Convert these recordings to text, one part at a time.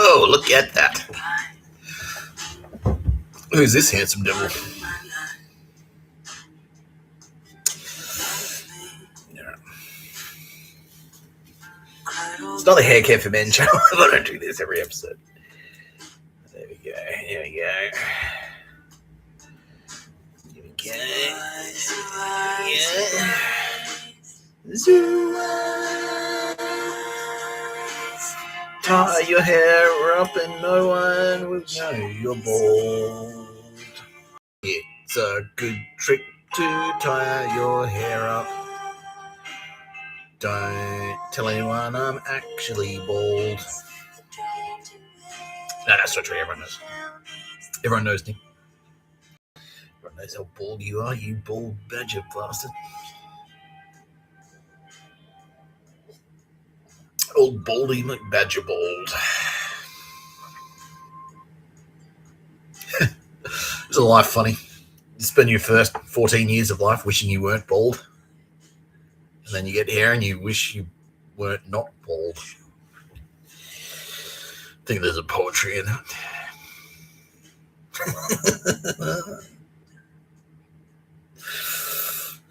Oh, look at that. Who's this handsome devil? It's not a hair care for men channel. I don't do this every episode. There we go. Here we go. Here we go. Yeah. Zoo eyes. Tie your hair up and no one will know you're bald. It's a good trick to tie your hair up. Don't tell anyone I'm actually bald. No, that's not true. Everyone knows. Everyone knows me. Everyone knows how bald you are, you bald badger bastard. Old Baldy McBadger bald. Isn't life funny? You spend your first 14 years of life wishing you weren't bald. And then you get hair and you wish you weren't not bald. I think there's a poetry in it.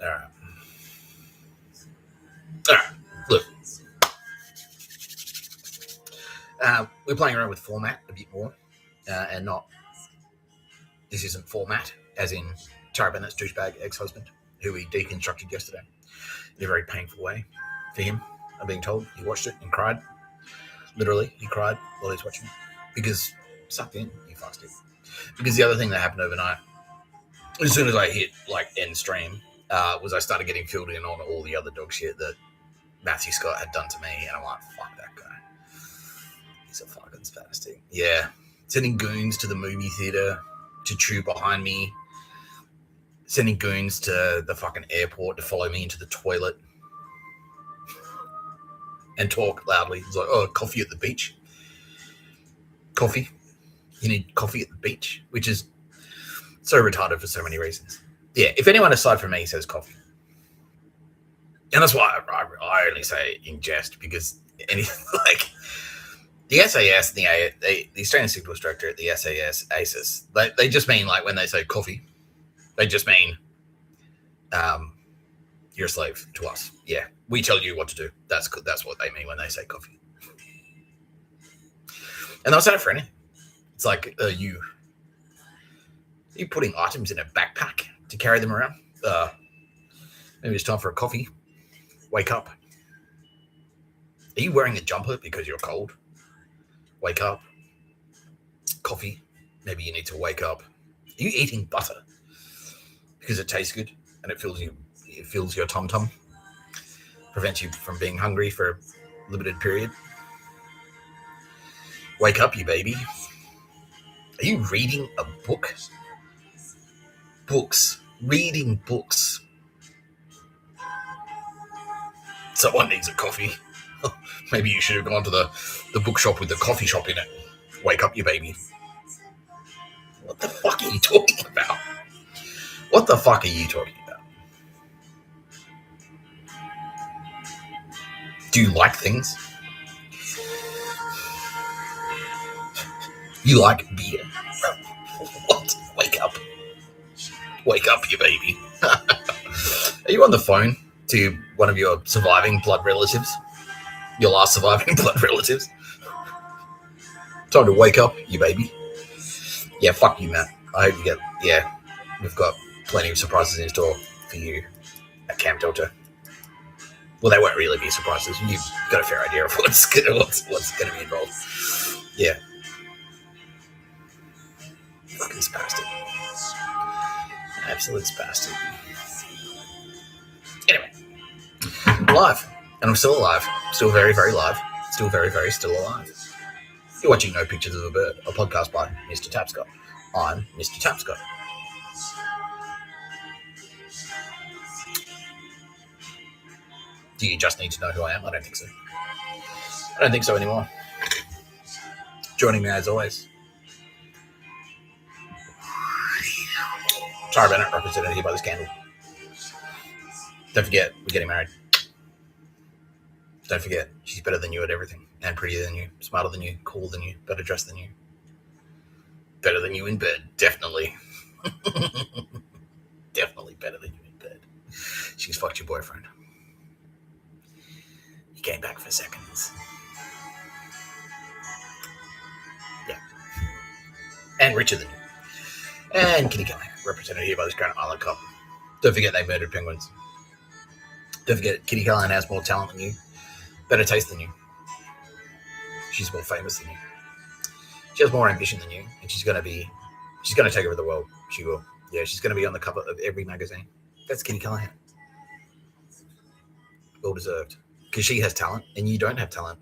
All right. Look. We're playing around with format a bit more and not. This isn't format, as in Tara Bennett's douchebag ex-husband, who we deconstructed yesterday in a very painful way for him. I'm being told he watched it and cried. Literally, he cried while he was watching it because sucked in. He fucked it. Because the other thing that happened overnight, as soon as I hit end stream, was I started getting filled in on all the other dog shit that Matthew Scott had done to me, and I'm like, fuck that guy. He's a fucking spastic. Yeah, sending goons to the movie theater to chew behind me, sending goons to the fucking airport to follow me into the toilet and talk loudly. He's like, oh, coffee at the beach. Coffee. You need coffee at the beach, which is so retarded for so many reasons. Yeah, if anyone aside from me says coffee. And that's why I only say in jest, because the SAS, the Australian Signals Director at the SAS, ASIS, they just mean when they say coffee, they just mean you're a slave to us. Yeah, we tell you what to do. That's what they mean when they say coffee. And they'll say it for anything. It's like you putting items in a backpack to carry them around. Maybe it's time for a coffee. Wake up. Are you wearing a jumper because you're cold? Wake up. Coffee. Maybe you need to wake up. Are you eating butter because it tastes good and it fills your tum-tum? Prevents you from being hungry for a limited period? Wake up, you baby. Are you reading a book? Books. Reading books. Someone needs a coffee. Maybe you should have gone to the bookshop with the coffee shop in it. Wake up, you baby. What the fuck are you talking about? What the fuck are you talking about? Do you like things? You like beer? What? Wake up. Wake up, you baby. Are you on the phone to one of your surviving blood relatives? Your last surviving blood relatives? Time to wake up, you baby. Yeah, fuck you, Matt. I hope you we've got plenty of surprises in store for you at Camp Delta. Well, they won't really be surprises. You've got a fair idea of what's going to be involved. Yeah. Fucking spastic. Absolute spastic. Anyway. Alive. And I'm still alive. Still very, very live. Still very, very still alive. You're watching No Pictures of a Bird, a podcast by Mr. Tapscott. I'm Mr. Tapscott. Do you just need to know who I am? I don't think so. I don't think so anymore. Joining me as always, Tara Bennett, represented here by this candle. Don't forget, we're getting married. Don't forget, she's better than you at everything. and prettier than you, smarter than you, cooler than you, better dressed than you, better than you in bed, definitely. Definitely better than you in bed. She's fucked your boyfriend. He came back for seconds. Yeah. And richer than you. And Kitty Callahan, represented here by this Granite Island Cop. Don't forget they murdered penguins. Don't forget Kitty Callahan has more talent than you, better taste than you. She's more famous than you. She has more ambition than you, and she's going to take over the world. She will. Yeah, she's going to be on the cover of every magazine. That's Kitty Callahan. Well deserved. Because she has talent, and you don't have talent.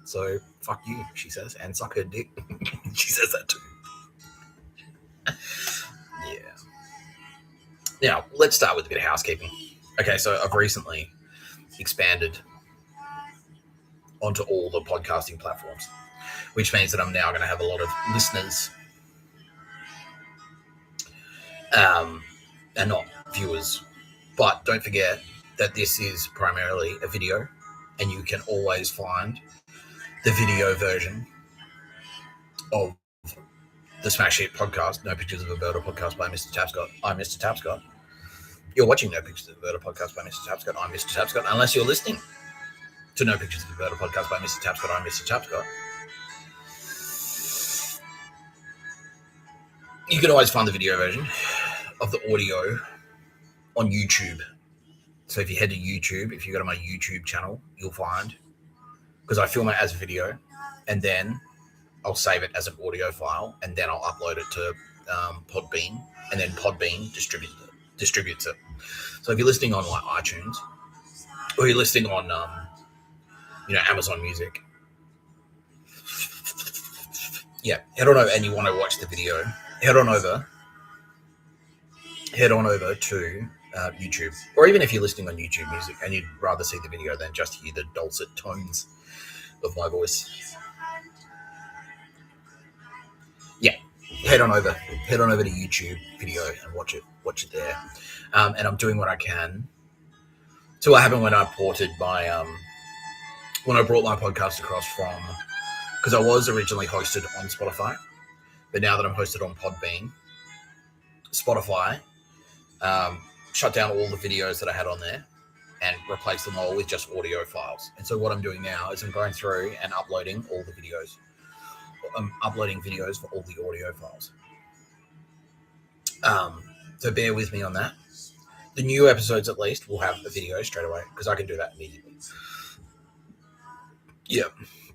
So, fuck you, she says, and suck her dick. She says that too. Yeah. Now, let's start with a bit of housekeeping. Okay, so I've recently expanded onto all the podcasting platforms, which means that I'm now going to have a lot of listeners and not viewers. But don't forget that this is primarily a video, and you can always find the video version of the Smash Hit podcast, No Pictures of a Murder podcast by Mr. Tapscott. I'm Mr. Tapscott. You're watching No Pictures of a Murder podcast by Mr. Tapscott. I'm Mr. Tapscott. Unless you're listening to No Pictures of a Murder podcast by Mr. Tapscott, I'm Mr. Tapscott. You can always find the video version of the audio on YouTube. So if you head to YouTube, if you go to my YouTube channel, you'll find, because I film it as a video, and then I'll save it as an audio file, and then I'll upload it to Podbean, and then Podbean distributes it. So if you're listening on like iTunes, or you're listening on Amazon Music, yeah, head on over, and you want to watch the video, head on over to YouTube. Or even if you're listening on YouTube Music and you'd rather see the video than just hear the dulcet tones of my voice, yeah, head on over to YouTube video and watch it there. And I'm doing what I can. So what happened when I ported when I brought my podcast across from, because I was originally hosted on Spotify, but now that I'm hosted on Podbean, Spotify shut down all the videos that I had on there and replaced them all with just audio files. And so what I'm doing now is I'm going through and uploading all the videos. I'm uploading videos for all the audio files. So bear with me on that. The new episodes, at least, will have a video straight away because I can do that immediately. Yeah,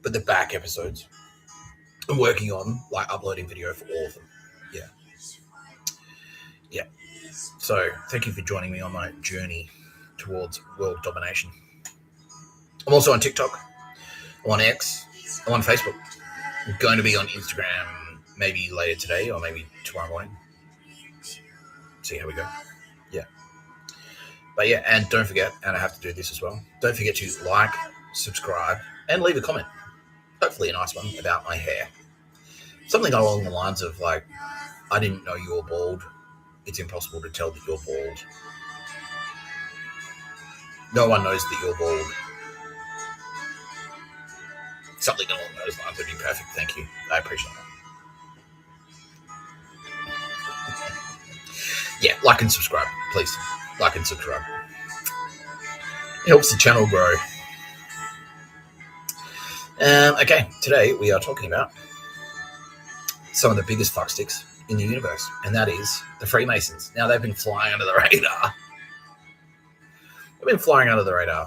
but the back episodes, I'm working on uploading video for all of them. Yeah. So thank you for joining me on my journey towards world domination. I'm also on TikTok. I'm on X. I'm on Facebook. I'm going to be on Instagram maybe later today or maybe tomorrow morning. See how we go. Yeah. But yeah, and don't forget, and I have to do this as well, don't forget to like, subscribe, and leave a comment. Hopefully a nice one about my hair. Something along the lines of I didn't know you were bald. It's impossible to tell that you're bald. No one knows that you're bald. Something along those lines would be perfect. Thank you. I appreciate that. Yeah, like and subscribe, please. Like and subscribe. It helps the channel grow. Okay, today we are talking about some of the biggest fucksticks in the universe, and that is the Freemasons. Now, they've been flying under the radar.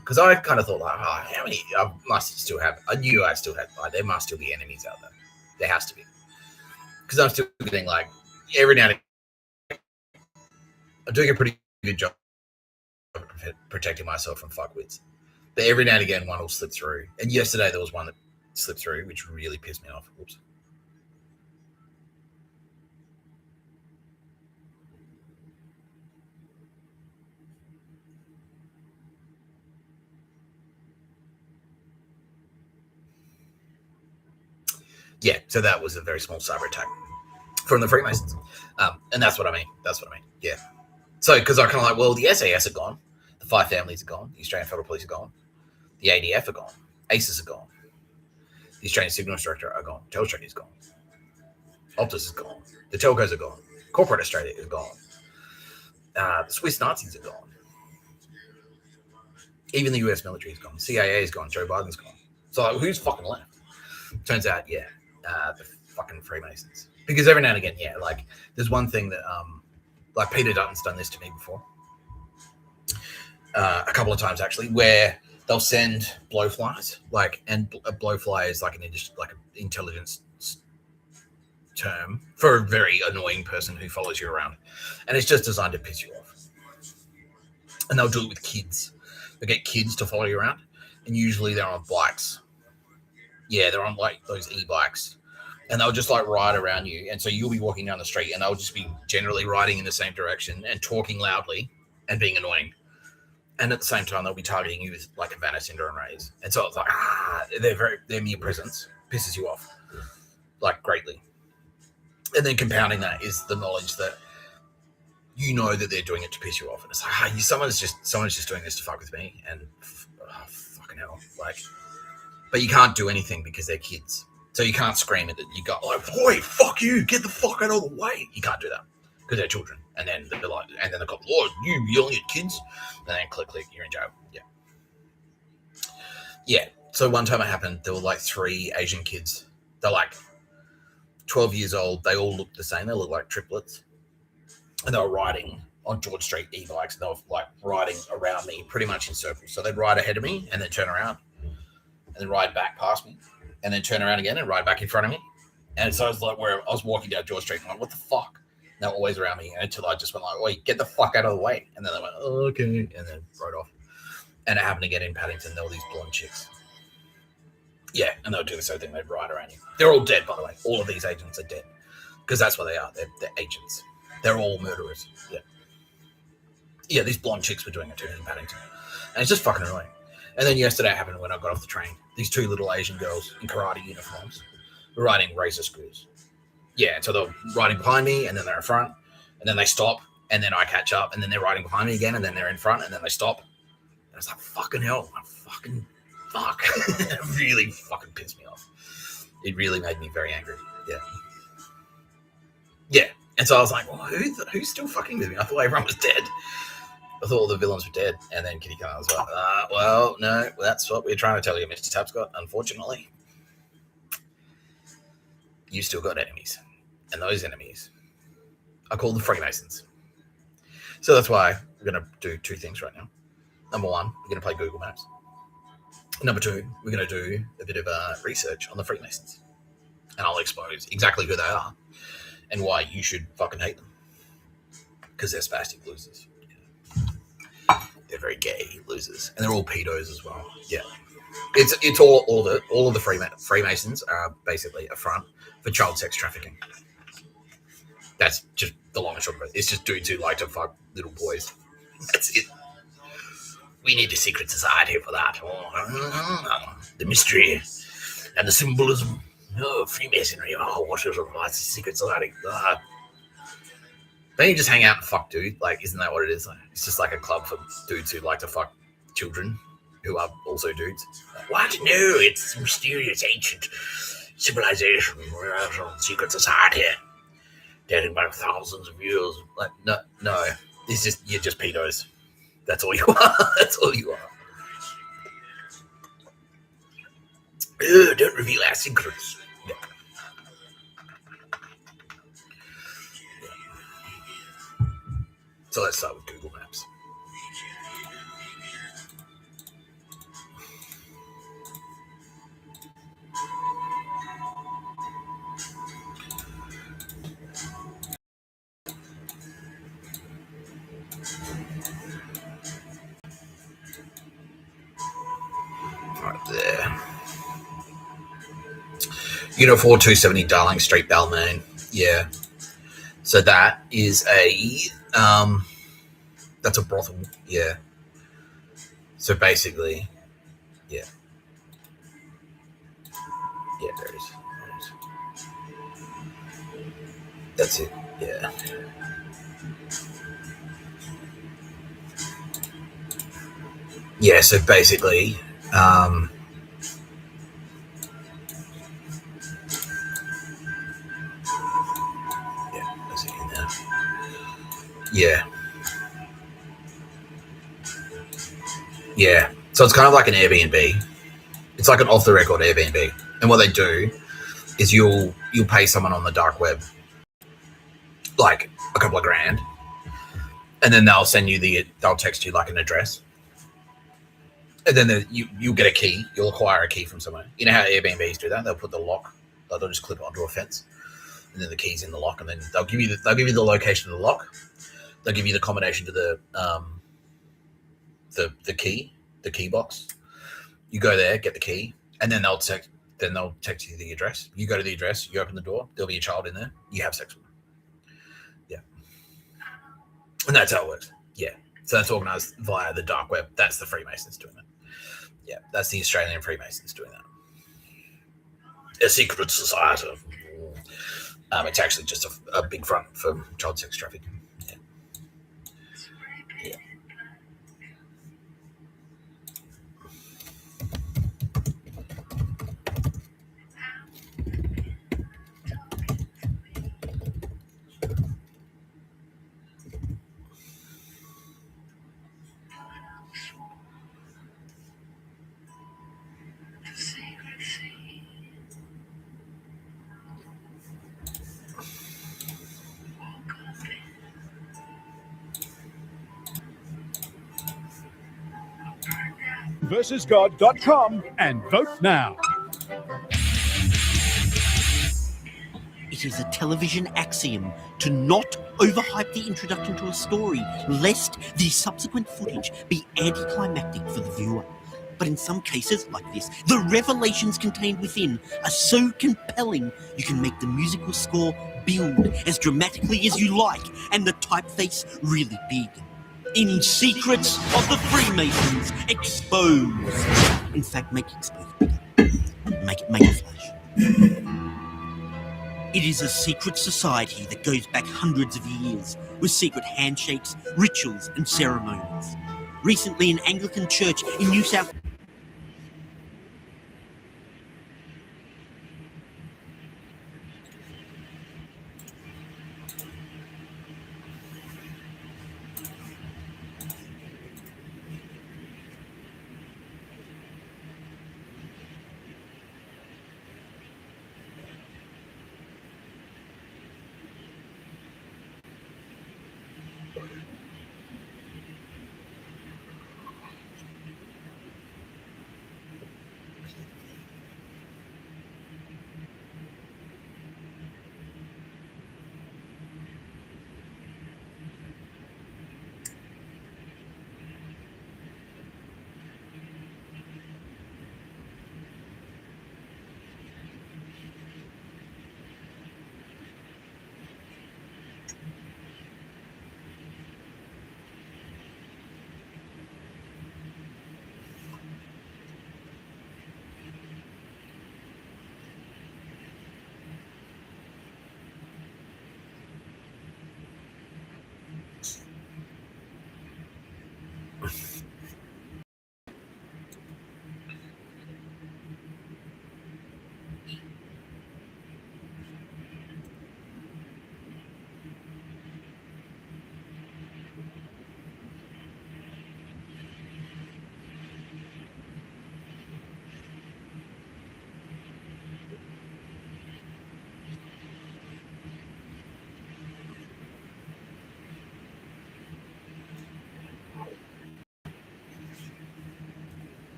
Because I kind of thought, how many? I must still have. I knew I still had. There must still be enemies out there. There has to be. Because I'm still getting every now and again, I'm doing a pretty good job of protecting myself from fuckwits. But every now and again, one will slip through. And yesterday there was one that slipped through, which really pissed me off. Oops. Yeah, so that was a very small cyber attack from the Freemasons. And that's what I mean. Yeah. So, because I kind of the SAS are gone. The 5 families are gone. The Australian Federal Police are gone. The ADF are gone. ACEs are gone. The Australian Signals Director are gone. Telstra is gone. Optus is gone. The telcos are gone. Corporate Australia is gone. The Swiss Nazis are gone. Even the US military is gone. CIA is gone. Joe Biden's gone. So like, who's fucking left? Turns out, the fucking Freemasons. Because every now and again, like there's one thing that like Peter Dutton's done this to me before. A couple of times actually, where they'll send blowflies, and a blowfly is like an intelligence term for a very annoying person who follows you around, and it's just designed to piss you off. And they'll do it with kids. They get kids to follow you around, and usually they're on bikes. Yeah, they're on like those e-bikes, and they'll just like ride around you. And so you'll be walking down the street, and they'll just be generally riding in the same direction and talking loudly and being annoying. And at the same time, they'll be targeting you with like Havana syndrome rays. And so it's like, their mere presence pisses you off, like greatly. And then compounding that is the knowledge that you know that they're doing it to piss you off. And it's like, someone's just doing this to fuck with me. And fucking hell, like, but you can't do anything because they're kids. So you can't scream at them. You go like, boy, fuck you, get the fuck out of the way. You can't do that because they're children. And then they're like, and then the cop, oh, you yelling at kids, and then click, you're in jail. Yeah. So one time it happened, there were like 3 Asian kids. They're like 12 years old. They all looked the same. They looked like triplets, and they were riding on George Street e-bikes. And they were like riding around me, pretty much in circles. So they'd ride ahead of me, and then turn around, and then ride back past me, and then turn around again and ride back in front of me. And so I was like, where I was walking down George Street, and I'm like, what the fuck? They were always around me until I just went like, wait, get the fuck out of the way. And then they went, oh, okay. And then rode off. And it happened again in Paddington. There were these blonde chicks. Yeah, and they were doing the same thing. They'd ride around you. They're all dead, by the way. All of these agents are dead. Because that's what they are. They're agents. They're all murderers. Yeah. Yeah, these blonde chicks were doing it too in Paddington. And it's just fucking annoying. And then yesterday it happened when I got off the train. These 2 little Asian girls in karate uniforms were riding razor screws. Yeah, so they're riding behind me, and then they're in front, and then they stop, and then I catch up, and then they're riding behind me again, and then they're in front, and then they stop. And it's like, fucking hell, fuck. It really fucking pissed me off. It really made me very angry. Yeah. And so I was like, well, who's still fucking with me? I thought everyone was dead. I thought all the villains were dead. And then Kitty Khan was like, well, no, that's what we're trying to tell you, Mr. Tapscott. Unfortunately, you still got enemies. And those enemies are called the Freemasons. So that's why we're going to do 2 things right now. Number 1, we're going to play Google Maps. Number 2, we're going to do a bit of research on the Freemasons. And I'll expose exactly who they are and why you should fucking hate them. Because they're spastic losers. They're very gay losers. And they're all pedos as well. Yeah. It's all of the Freemasons are basically a front for child sex trafficking. That's just the long and short of it. It's just dudes who like to fuck little boys. That's it. We need a secret society for that. The mystery and the symbolism. Freemasonry. What is a secret society? Don't you just hang out and fuck dude? Like, isn't that what it is? Like, it's just like a club for dudes who like to fuck children who are also dudes. Like, what? No, it's mysterious ancient civilization. Secret society. Dating back thousands of years. Like, no. It's just, you're just pedos. That's all you are. That's all you are. Don't reveal our secrets. Yeah. So let's start with Google Maps. Right there. Unit 4270 Darling Street, Balmain. Yeah. So that is that's a brothel. Yeah. So basically, yeah. Yeah, there it is. That's it. Yeah. Yeah, so basically, Yeah. Yeah. So it's kind of like an Airbnb. It's like an off the record Airbnb. And what they do is you'll pay someone on the dark web like a couple of grand, and then they'll text you like an address, and then you'll get a key. You'll acquire a key from somewhere. You know how Airbnbs do that? They'll put the lock. They'll just clip it onto a fence, and then the key's in the lock, and then they'll give you the location of the lock. They'll give you the combination to the key box. You go there, get the key, and then they'll text you the address. You go to the address, you open the door, there'll be a child in there, you have sex with them. Yeah. And that's how it works. Yeah. So that's organized via the dark web. That's the Freemasons doing it. Yeah. That's the Australian Freemasons doing that. A secret society. It's actually just a big front for child sex trafficking. versusgod.com and vote now. It is a television axiom to not overhype the introduction to a story, lest the subsequent footage be anticlimactic for the viewer. But in some cases, like this, the revelations contained within are so compelling you can make the musical score build as dramatically as you like and the typeface really big. In Secrets of the Freemasons, Exposed. In fact, make Exposed bigger. Make it flash. It is a secret society that goes back hundreds of years, with secret handshakes, rituals, and ceremonies. Recently, an Anglican church in New South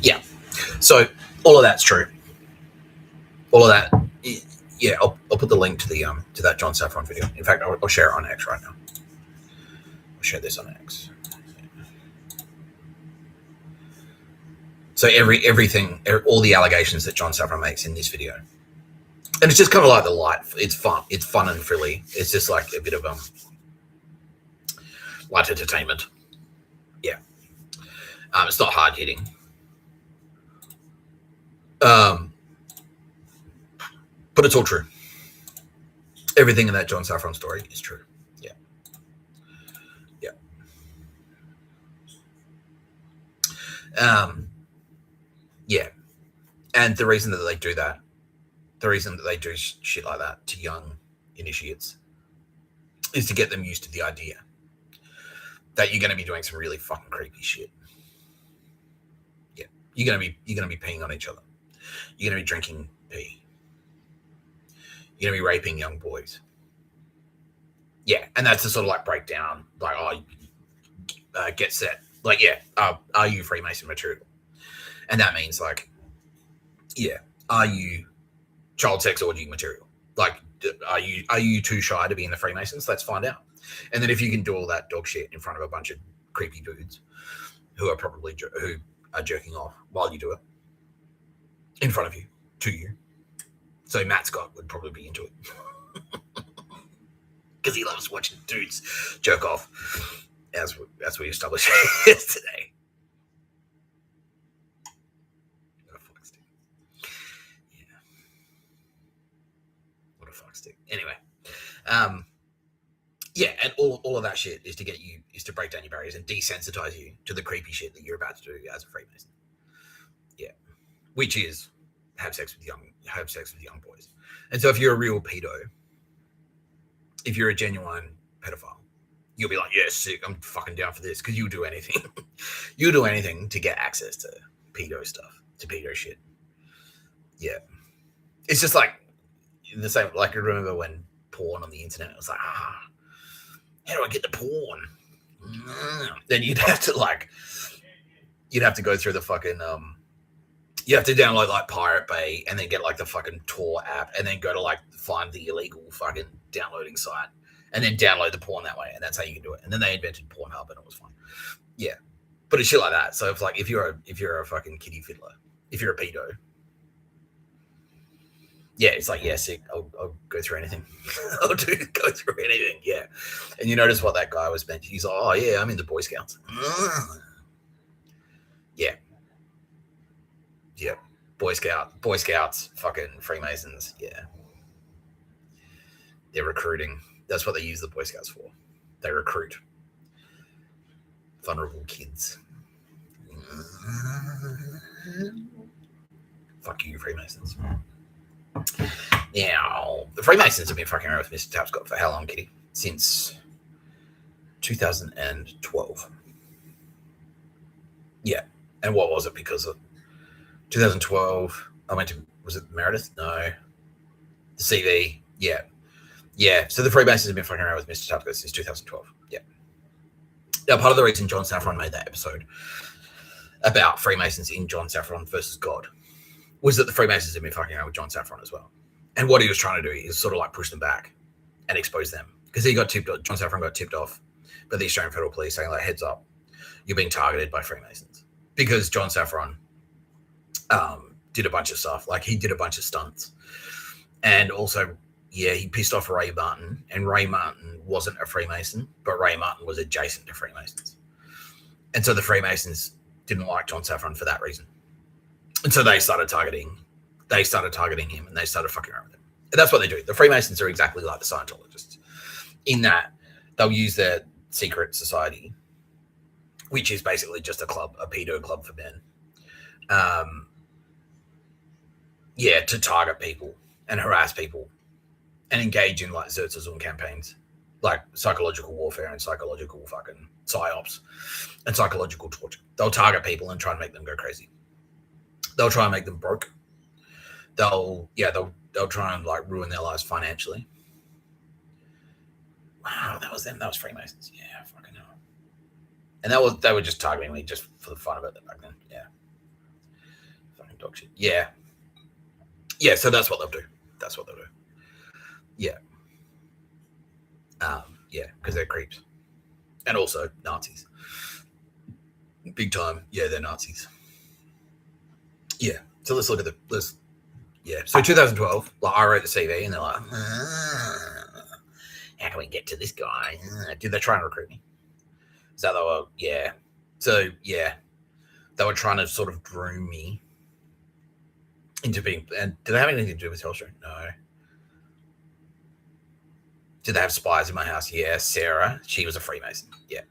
Yeah. So all of that's true. All of that. Yeah, I'll put the link to the to that John Saffron video. In fact, I'll share it on X right now. I'll share this on X. So everything, all the allegations that John Saffron makes in this video, and it's just kind of like the light. It's fun. It's fun and frilly. It's just like a bit of light entertainment. Yeah. It's not hard hitting. But it's all true. Everything in that John Saffron story is true. Yeah. Yeah. Yeah. And the reason that they do that, the reason that they do shit like that to young initiates is to get them used to the idea that you're going to be doing some really fucking creepy shit. Yeah, you're going to be peeing on each other. You're going to be drinking pee. You're going to be raping young boys. Yeah, and that's the sort of like breakdown, like, get set. Like, yeah, are you Freemason material? And that means, like, yeah, are you child sex orgy material? Like, are you too shy to be in the Freemasons? Let's find out. And then if you can do all that dog shit in front of a bunch of creepy dudes who are probably who are jerking off while you do it in front of you, to you. So Matt Scott would probably be into it because he loves watching dudes jerk off, as we established yesterday. What a fuck stick. Yeah. What a fuck stick. Anyway, yeah, and all of that shit is to break down your barriers and desensitize you to the creepy shit that you're about to do as a Freemason. Yeah, which is have sex with young boys. And so if you're a real pedo, if you're a genuine pedophile, you'll be like, yeah, sick, I'm fucking down for this, because you'll do anything. You'll do anything to get access to pedo stuff, to pedo shit. Yeah, it's just like the same. Like, I remember when porn on the internet, it was like, how do I get the porn? Then you'd have to go through the fucking you have to download like Pirate Bay and then get like the fucking Tor app and then go to like find the illegal fucking downloading site and then download the porn that way, and that's how you can do it. And then they invented Pornhub and it was fun. Yeah, but it's shit like that. So if you're a fucking kiddie fiddler, if you're a pedo, yeah, it's like, yeah, sick. I'll go through anything. Go through anything. Yeah. And you notice what that guy was meant. He's like, oh yeah, I'm in the Boy Scouts. Yeah. Yeah. Boy Scouts, fucking Freemasons. Yeah. They're recruiting. That's what they use the Boy Scouts for. They recruit vulnerable kids. Fuck you, Freemasons. Now, the Freemasons have been fucking around with Mr. Tapscott for how long, Kitty? Since 2012. Yeah. And what was it? Because of 2012, I went to, was it Meredith? No. The CV. Yeah. Yeah. So the Freemasons have been fucking around with Mr. Tapscott since 2012. Yeah. Now, part of the reason John Saffron made that episode about Freemasons in John Saffron versus God was that the Freemasons have been fucking around with John Saffron as well. And what he was trying to do is sort of like push them back and expose them. Because John Saffron got tipped off by the Australian Federal Police saying, like, heads up, you're being targeted by Freemasons. Because John Saffron did a bunch of stuff. Like, he did a bunch of stunts. And also, yeah, he pissed off Ray Martin. And Ray Martin wasn't a Freemason, but Ray Martin was adjacent to Freemasons. And so the Freemasons didn't like John Saffron for that reason. And so they started targeting him, and they started fucking around with him. And that's what they do. The Freemasons are exactly like the Scientologists in that they'll use their secret society, which is basically just a pedo club for men, to target people and harass people and engage in like Zertzazum campaigns, like psychological warfare and psychological fucking psyops and psychological torture. They'll target people and try and make them go crazy. They'll try and make them broke. They'll try and like ruin their lives financially. Wow, that was them. That was Freemasons. Yeah, fucking hell. And they were just targeting me just for the fun of it back then. Yeah. Fucking dog shit. Yeah. Yeah, so that's what they'll do. Yeah. Yeah, because they're creeps. And also Nazis. Big time. Yeah, they're Nazis. Yeah. So let's look at yeah. So 2012, like, I wrote the CV and they're like, how can we get to this guy? Did they try and recruit me? So they were, yeah. So, yeah. They were trying to sort of groom me into being, and did they have anything to do with Telstra? No. Did they have spies in my house? Yeah. Sarah, she was a Freemason. Yeah.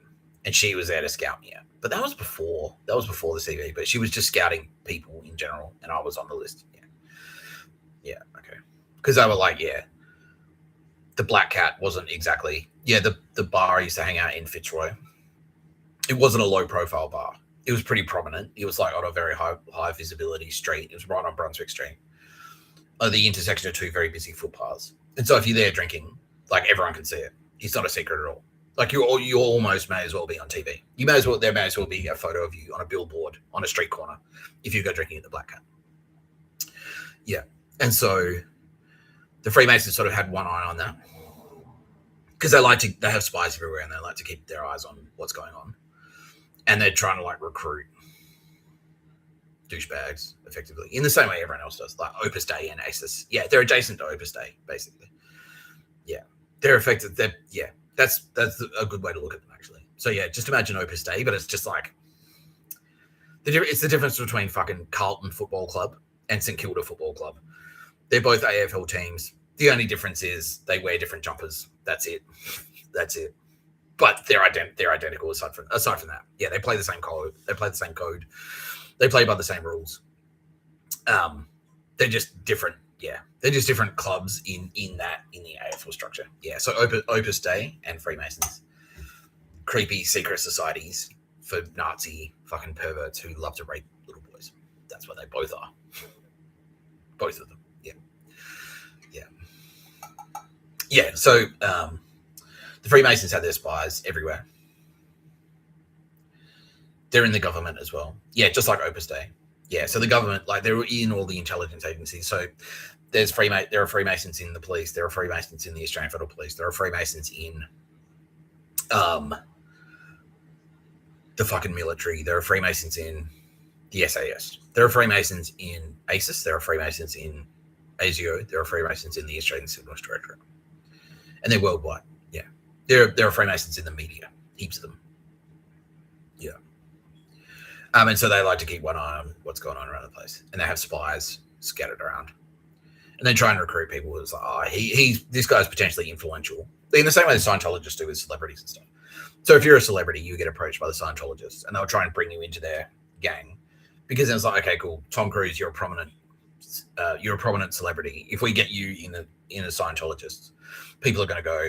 And she was there to scout me out. But that was before the CV, but she was just scouting people in general, and I was on the list. Yeah. Yeah, okay. Because they were like, yeah. the Black Cat wasn't exactly, the bar I used to hang out in Fitzroy. It wasn't a low profile bar. It was pretty prominent. It was like on a very high visibility street. It was right on Brunswick Street, the intersection of two very busy footpaths. And so if you're there drinking, like everyone can see it. It's not a secret at all. Like you almost may as well be on TV. There may as well be a photo of you on a billboard on a street corner if you go drinking at the Black Cat. Yeah. And so the Freemasons sort of had one eye on that because they have spies everywhere and they like to keep their eyes on what's going on. And they're trying to like recruit douchebags effectively in the same way everyone else does, like Opus Dei and ACES. Yeah, they're adjacent to Opus Dei, basically. Yeah, they're effective. That's a good way to look at them, actually. So yeah, just imagine Opus Dei, but it's just like it's the difference between fucking Carlton Football Club and St Kilda Football Club. They're both AFL teams. The only difference is they wear different jumpers. That's it. But they're identical aside from that. Yeah, they play the same code. They play the same code. They play by the same rules. They're just different. Yeah, they're just different clubs in the AFL structure. Yeah, so Opus Dei and Freemasons, creepy secret societies for Nazi fucking perverts who love to rape little boys. That's what they both are. Both of them. Yeah. So the Freemasons had their spies everywhere. They're in the government as well. Yeah, just like Opus Dei. Yeah, so the government, like, they're in all the intelligence agencies. So there are Freemasons in the police. There are Freemasons in the Australian Federal Police. There are Freemasons in the fucking military. There are Freemasons in the SAS. There are Freemasons in ACES. There are Freemasons in ASIO. There are Freemasons in the Australian Civil Rights Directorate. And they're worldwide. Yeah. There are Freemasons in the media. Heaps of them. Yeah. And so they like to keep one eye on what's going on around the place. And they have spies scattered around. And they try and recruit people who's like, this guy's potentially influential. In the same way the Scientologists do with celebrities and stuff. So if you're a celebrity, you get approached by the Scientologists and they'll try and bring you into their gang. Because then it's like, okay, cool. Tom Cruise, you're a prominent celebrity. If we get you in a Scientologist, people are going to go,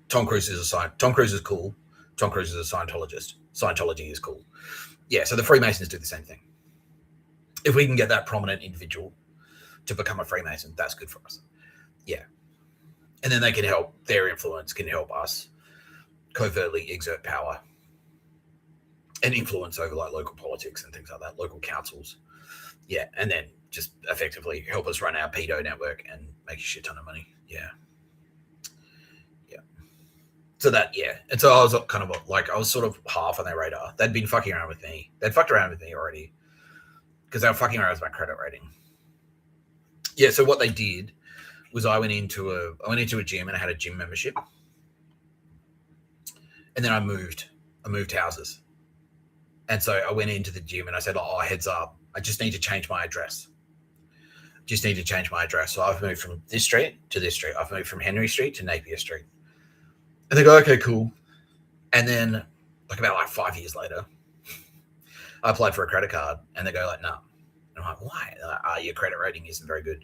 Tom Cruise is cool. Tom Cruise is a Scientologist. Scientology is cool. Yeah, so the Freemasons do the same thing. If we can get that prominent individual to become a Freemason, that's good for us. Yeah. And then their influence can help us covertly exert power and influence over like local politics and things like that, local councils. Yeah, and then just effectively help us run our pedo network and make a shit ton of money. Yeah. So and so I was kind of like, I was sort of half on their radar. They'd been fucking around with me. They'd fucked around with me already because they were fucking around with my credit rating. Yeah, so what they did was I went into a gym and I had a gym membership. And then I moved houses. And so I went into the gym and I said, heads up, I just need to change my address. So I've moved from this street to this street. I've moved from Henry Street to Napier Street. And they go, okay, cool. And then about 5 years later, I applied for a credit card and they go like, no. And I'm like, why? They're like, your credit rating isn't very good.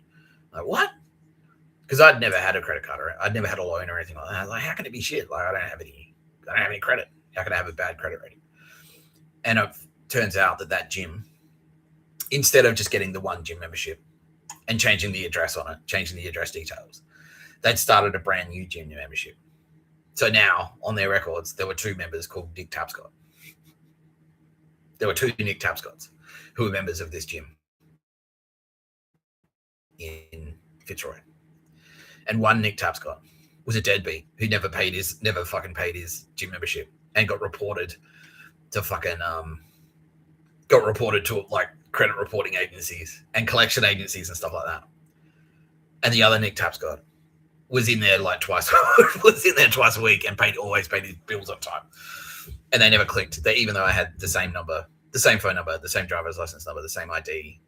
I'm like, what? Because I'd never had a credit card or I'd never had a loan or anything like that. I was like, how can it be shit? Like, I don't have any credit. How can I have a bad credit rating? And it turns out that gym, instead of just getting the one gym membership and changing the address on it, changing the address details, they'd started a brand new gym membership. So now on their records, there were two members called Nick Tapscott. There were two Nick Tapscotts who were members of this gym in Fitzroy. And one Nick Tapscott was a deadbeat who never fucking paid his gym membership and got reported to like credit reporting agencies and collection agencies and stuff like that. And the other Nick Tapscott was in there like twice a week and always paid his bills on time. And they never clicked. Even though I had the same number, the same phone number, the same driver's license number, the same ID,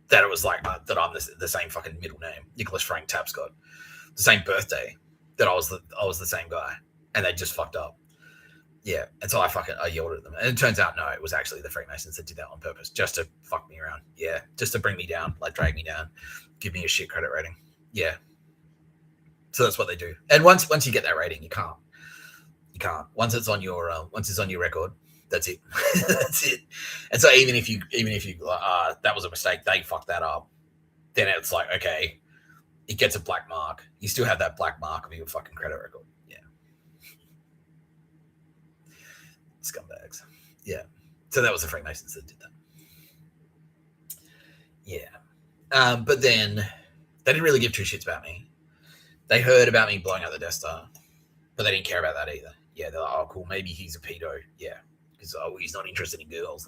that it was like that I'm the same fucking middle name, Nicholas Frank Tapscott, the same birthday, that I was the same guy, and they just fucked up. Yeah, and so I yelled at them, and it turns out no, it was actually the Freemasons that did that on purpose, just to fuck me around. Yeah, just to bring me down, like drag me down, give me a shit credit rating. Yeah. So that's what they do. And once you get that rating, you can't. Once it's on your record, that's it. That's it. And so even if you that was a mistake, they fucked that up, then it's like, okay, it gets a black mark. You still have that black mark of your fucking credit record. Yeah. Scumbags. Yeah. So that was the Freemasons that did that. Yeah. But then they didn't really give two shits about me. They heard about me blowing up the Death Star, but they didn't care about that either. Yeah, they're like, oh, cool, maybe he's a pedo. Yeah, because he's not interested in girls.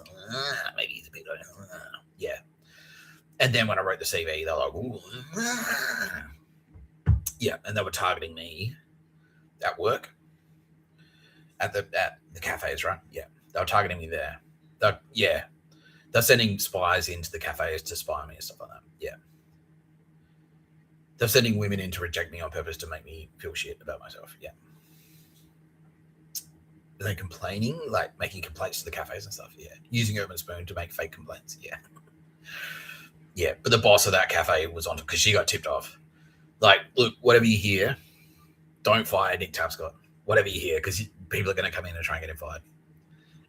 Maybe he's a pedo. Yeah. And then when I wrote the CV, they're like, ooh. Yeah, and they were targeting me at work, at the cafes, right? Yeah, they were targeting me there. They're sending spies into the cafes to spy on me and stuff like that. Yeah. They're sending women in to reject me on purpose to make me feel shit about myself. Yeah. Are they complaining? Like making complaints to the cafes and stuff? Yeah. Using Urban Spoon to make fake complaints. Yeah. Yeah. But the boss of that cafe was on because she got tipped off. Like, look, whatever you hear, don't fire Nick Tapscott. Whatever you hear, because people are going to come in and try and get him fired.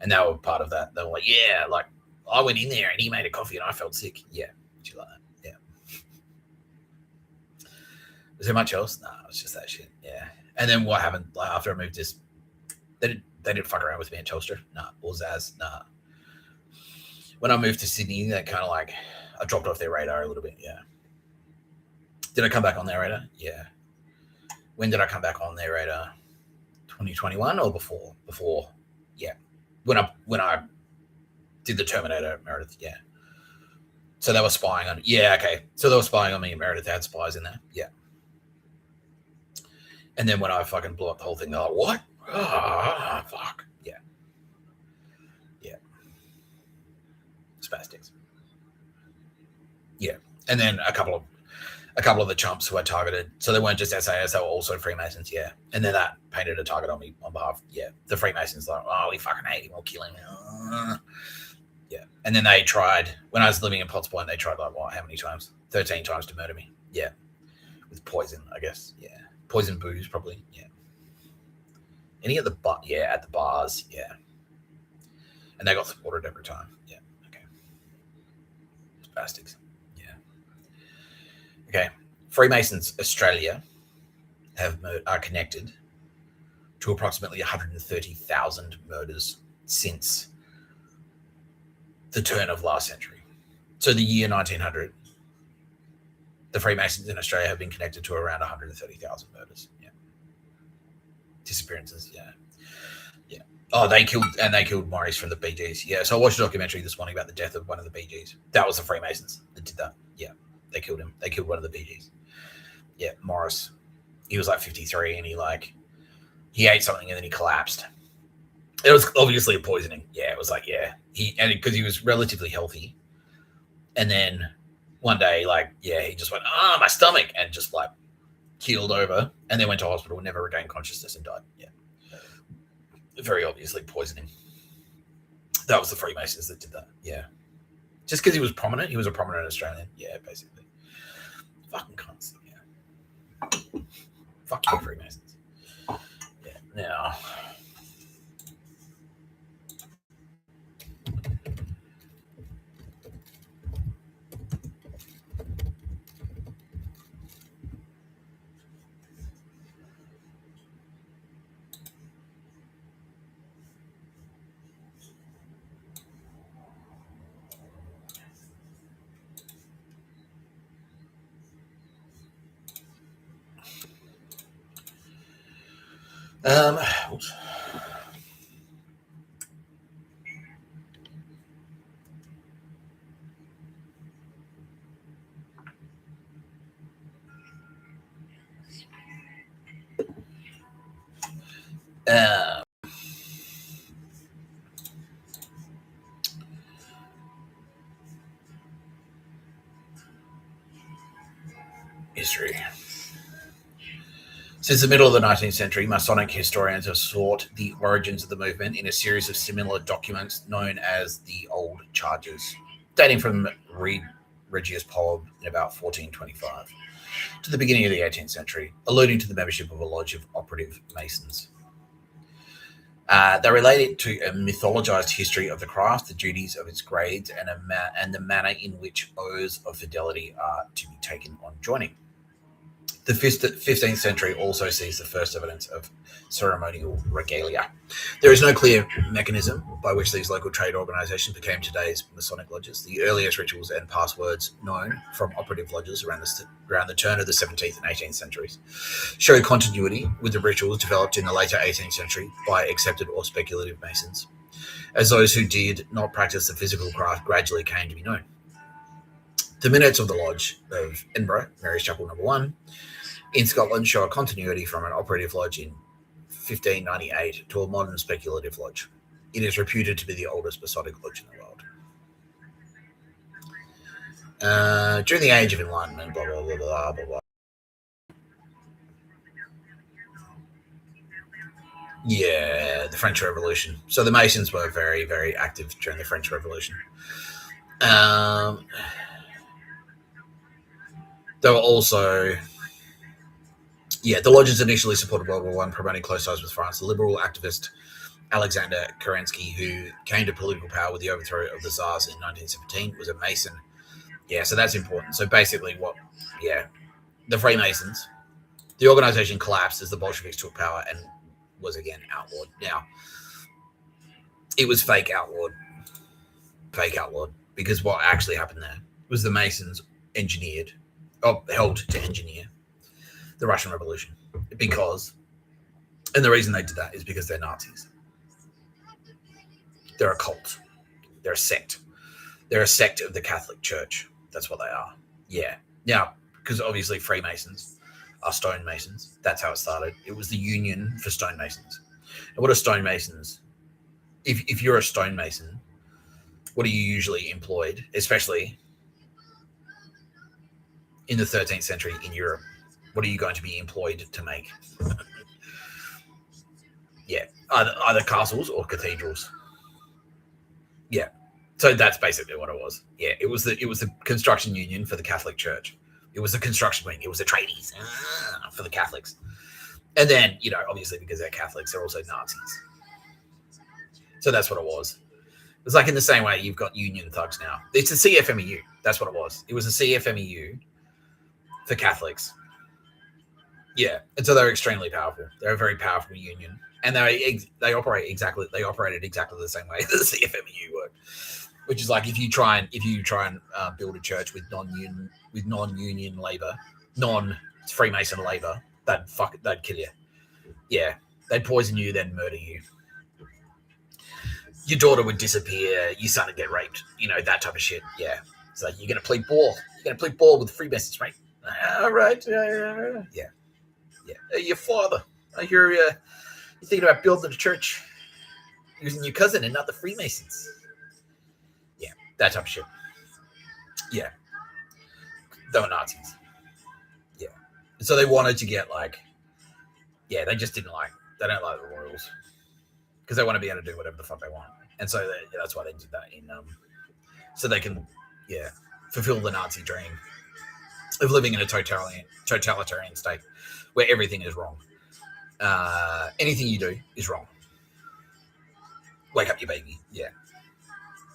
And they were part of that. They were like, yeah, like I went in there and he made a coffee and I felt sick. Yeah. Shit like that. Yeah. Was there much else? No, it was just that shit. Yeah. And then what happened like after I moved this, they didn't fuck around with me in Telstra. Nah. Or Zaz. Nah. When I moved to Sydney, they kind of like, I dropped off their radar a little bit. Yeah. Did I come back on their radar? Yeah. When did I come back on their radar? 2021 or before? Before. Yeah. When I did the Terminator, Meredith. Yeah. So they were spying on. Yeah. Okay. So they were spying on me. Meredith had spies in there. Yeah. And then when I fucking blew up the whole thing, they're like, what? Oh, fuck. Yeah. Yeah. Spastics. Yeah. And then a couple of the chumps who I targeted. So they weren't just SAS, they were also Freemasons. Yeah. And then that painted a target on me on behalf. Yeah. The Freemasons, like, oh, we fucking hate him. We'll kill him. Yeah. And then they tried, when I was living in Potts Point, they tried like, what, how many times? 13 times to murder me. Yeah. With poison, I guess. Yeah. Poison booze, probably. Yeah. Any at the at the bars. Yeah. And they got supported every time. Yeah. Okay. Spastics. Yeah. Okay. Freemasons Australia are connected to approximately 130,000 murders since the turn of last century. So the year 1900, the Freemasons in Australia have been connected to around 130,000 murders. Yeah. Disappearances. Yeah. Yeah. Oh, they killed Maurice from the Bee Gees. Yeah. So I watched a documentary this morning about the death of one of the Bee Gees. That was the Freemasons that did that. Yeah. They killed him. They killed one of the Bee Gees. Yeah. Morris. He was like 53 and he ate something and then he collapsed. It was obviously a poisoning. Yeah. It was like, yeah. Because he was relatively healthy. And then one day, like, yeah, he just went, my stomach, and just like keeled over and then went to hospital and never regained consciousness and died. Yeah. Very obviously poisoning. That was the Freemasons that did that. Yeah. Just because he was prominent. He was a prominent Australian. Yeah, basically. Fucking cunts. Yeah. Fuck you, Freemasons. Yeah. Now. Oops. History. Since the middle of the 19th century, Masonic historians have sought the origins of the movement in a series of similar documents known as the Old Charges, dating from Reed Regius Poem in about 1425 to the beginning of the 18th century, alluding to the membership of a lodge of operative Masons. They relate it to a mythologized history of the craft, the duties of its grades, and the manner in which oaths of fidelity are to be taken on joining. The 15th century also sees the first evidence of ceremonial regalia. There is no clear mechanism by which these local trade organizations became today's Masonic lodges. The earliest rituals and passwords known from operative lodges around the turn of the 17th and 18th centuries show continuity with the rituals developed in the later 18th century by accepted or speculative Masons, as those who did not practice the physical craft gradually came to be known. The minutes of the Lodge of Edinburgh, Mary's Chapel No. 1, in Scotland show a continuity from an operative lodge in 1598 to a modern speculative lodge. It is reputed to be the oldest Masonic lodge in the world. During the Age of Enlightenment, blah, blah, blah, blah, blah, blah. Yeah, the French Revolution. So the Masons were very, very active during the French Revolution. They were also... the lodges initially supported World War I, promoting close ties with France. The liberal activist Alexander Kerensky, who came to political power with the overthrow of the Tsars in 1917, was a Mason. Yeah, so that's important. So basically the Freemasons, the organization collapsed as the Bolsheviks took power and was again outlawed. Now, it was fake outlawed, because what actually happened there was the Masons helped to engineer the Russian Revolution, and the reason they did that is because they're Nazis. They're a cult. They're a sect. They're a sect of the Catholic Church. That's what they are. Yeah. Now, because obviously Freemasons are stonemasons. That's how it started. It was the Union for Stonemasons. And what are stonemasons? If you're a stonemason, what are you usually employed, especially in the 13th century in Europe? What are you going to be employed to make? Either castles or cathedrals. Yeah, so that's basically what it was. Yeah, it was the construction union for the Catholic Church. It was the construction wing. It was the tradies for the Catholics. And then, obviously because they're Catholics, they're also Nazis. So that's what it was. It was like in the same way you've got union thugs now. It's a CFMEU. That's what it was. It was a CFMEU for Catholics. Yeah, and so they're extremely powerful. They're a very powerful union, and they operated exactly the same way that the CFMEU worked, which is like if you try and build a church with non-union labor, non-Freemason labor, they'd kill you. Yeah, they'd poison you, then murder you. Your daughter would disappear. Your son would get raped. That type of shit. Yeah, it's like you're gonna play ball. You're gonna play ball with the Freemasons, right? All right. Yeah. Yeah, your father. I hear you're thinking about building a church using your cousin and not the Freemasons. Yeah, that type of shit. Yeah. They were Nazis. Yeah. And so they wanted to get they just didn't they don't like the royals. Because they want to be able to do whatever the fuck they want. And so that's why they did that so they can, fulfill the Nazi dream of living in a totalitarian state where everything is wrong. Anything you do is wrong. Wake up your baby. Yeah.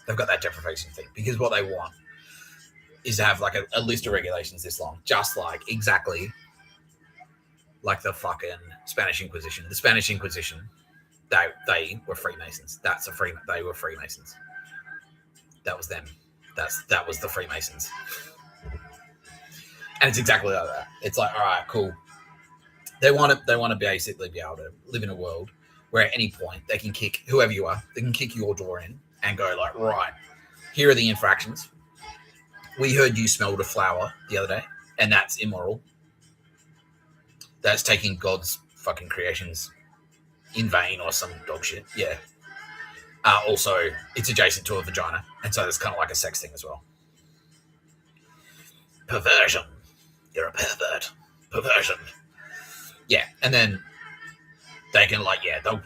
They've got that deprivation thing because what they want is to have a list of regulations this long, just exactly like the fucking Spanish Inquisition. The Spanish Inquisition, they were Freemasons. They were Freemasons. That was them. That was the Freemasons. And it's exactly like that. It's like, all right, cool. They want to basically be able to live in a world where at any point they can kick whoever you are, they can kick your door in and go right, here are the infractions. We heard you smelled a flower the other day, and that's immoral. That's taking God's fucking creations in vain or some dog shit. Yeah. Also, it's adjacent to a vagina, and so it's kind of like a sex thing as well. Perversion. You're a pervert. Perversion. Yeah, and then they can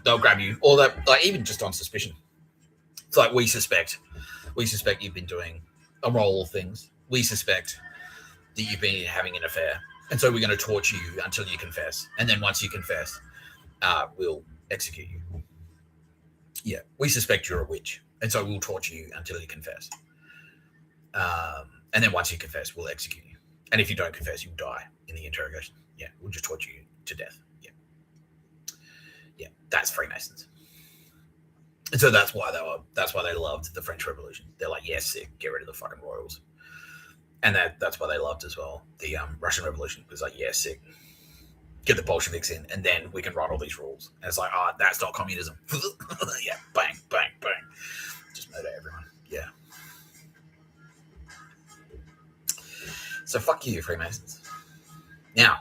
they'll grab you, or that even just on suspicion. It's like we suspect you've been doing immoral things, we suspect that you've been having an affair, and so we're going to torture you until you confess, and then once you confess, we'll execute you. Yeah, we suspect you're a witch, and so we'll torture you until you confess. And then once you confess, we'll execute you. And if you don't confess, you'll die in the interrogation. Yeah, we'll just torture you to death. Yeah. Yeah, that's Freemasons. And so that's why they loved the French Revolution. They're like, yes, sick, get rid of the fucking royals. And that's why they loved as well the Russian Revolution. It was like, yeah, sick, get the Bolsheviks in, and then we can write all these rules. And it's like, that's not communism. Yeah, bang, bang, bang. Just murder everyone. Yeah. So fuck you, Freemasons. Now,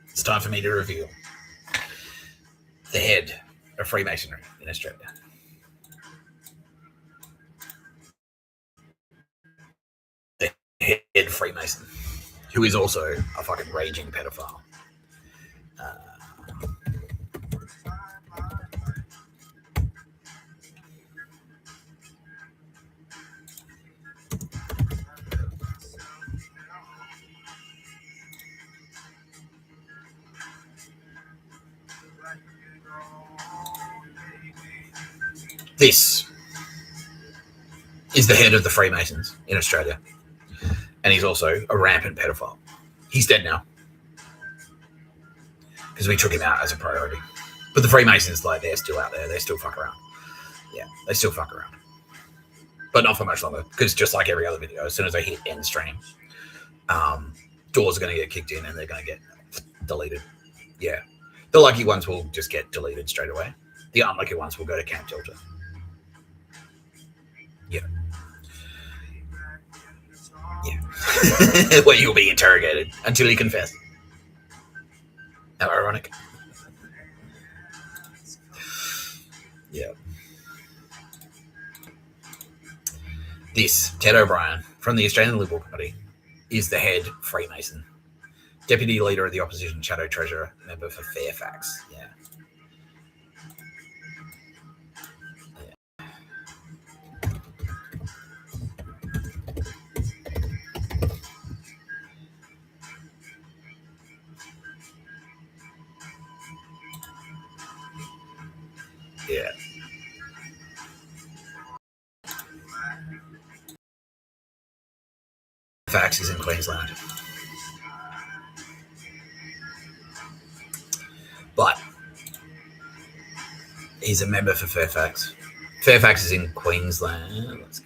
it's time for me to reveal the head of Freemasonry in Australia. The head Freemason, who is also a fucking raging pedophile. This is the head of the Freemasons in Australia. And he's also a rampant pedophile. He's dead now, because we took him out as a priority. But the Freemasons, like, they're still out there. They still fuck around. Yeah, they still fuck around. But not for much longer, because just like every other video, as soon as I hit end stream, doors are going to get kicked in and they're going to get deleted. Yeah. The lucky ones will just get deleted straight away. The unlucky ones will go to Camp Delta. Yeah. Yeah. Where you'll be interrogated until you confess. How ironic. Yeah. This, Ted O'Brien, from the Australian Liberal Party, is the head Freemason. Deputy Leader of the Opposition, Shadow Treasurer, member for Fairfax. Yeah. Yeah. Fairfax is in Queensland. But he's a member for Fairfax. Fairfax is in Queensland. Let's go.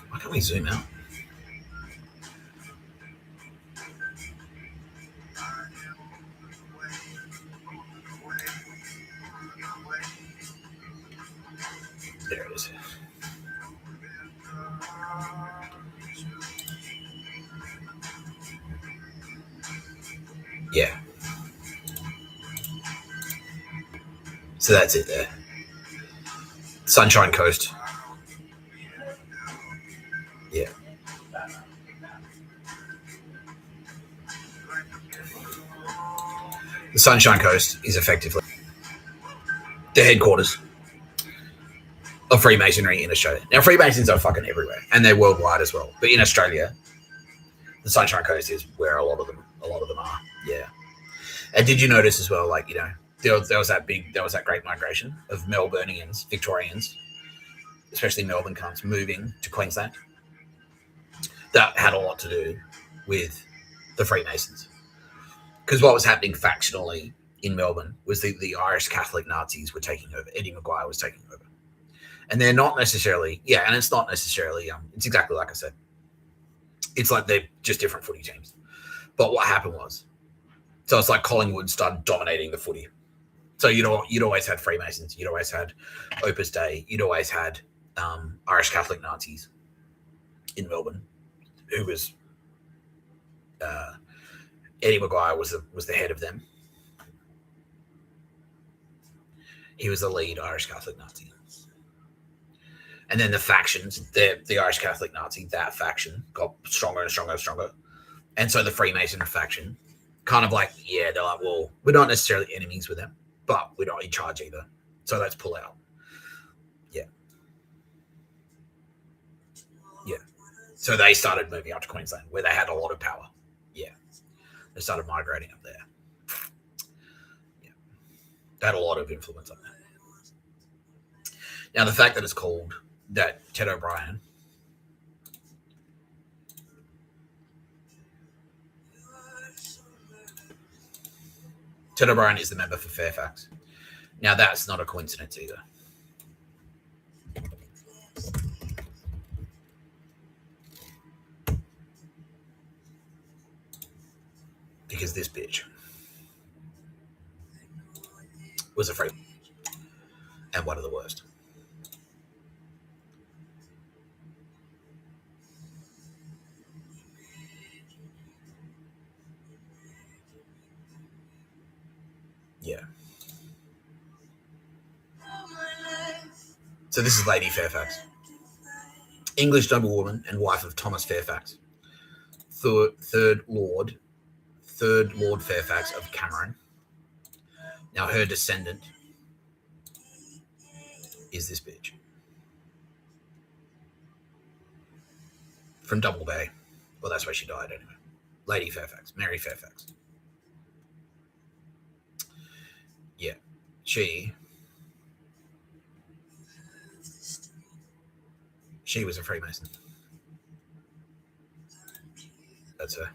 Why can't we zoom out? There it is. Yeah. So that's it there. Sunshine Coast. Yeah. The Sunshine Coast is effectively the headquarters of Freemasonry in Australia. Now, Freemasons are fucking everywhere, and they're worldwide as well. But in Australia, the Sunshine Coast is where a lot of them are. Yeah. And did you notice as well, like, you know, there was that great migration of Melburnians, Victorians, especially Melbourne cunts, moving to Queensland. That had a lot to do with the Freemasons. Because what was happening factionally in Melbourne was the Irish Catholic Nazis were taking over. Eddie Maguire was taking over. And they're not necessarily, and it's not necessarily, it's exactly like I said. It's like they're just different footy teams. But what happened was, so it's like Collingwood started dominating the footy. So you'd always had Freemasons, you'd always had Opus Dei, you'd always had Irish Catholic Nazis in Melbourne, who was Eddie Maguire was the head of them. He was the lead Irish Catholic Nazi. And then the factions, the Irish Catholic Nazi, that faction got stronger and stronger and stronger. And so the Freemason faction kind of like, yeah, they're like, well, we're not necessarily enemies with them, but we're not in charge either. So let's pull out. Yeah. Yeah. So they started moving up to Queensland where they had a lot of power. Yeah. They started migrating up there. Yeah. They had a lot of influence up there. Now, the fact that it's called that Ted O'Brien, Ted O'Brien is the member for Fairfax. Now, that's not a coincidence either. Because this bitch was a Freemason and one of the worst. Yeah. So this is Lady Fairfax, English noblewoman and wife of Thomas Fairfax, third Lord Fairfax of Cameron. Now her descendant is this bitch from Double Bay. Well, that's where she died anyway. Lady Fairfax, Mary Fairfax. Yeah, she was a Freemason. That's her.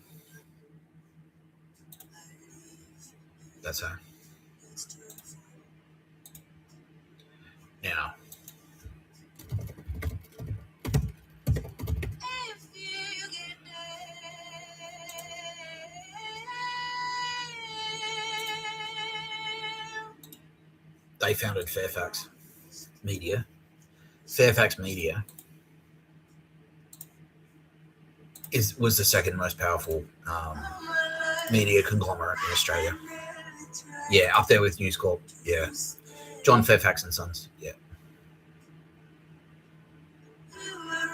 That's her. Now, they founded Fairfax Media. Fairfax Media was the second most powerful media conglomerate in Australia. Yeah, up there with News Corp. Yeah, John Fairfax and Sons. Yeah,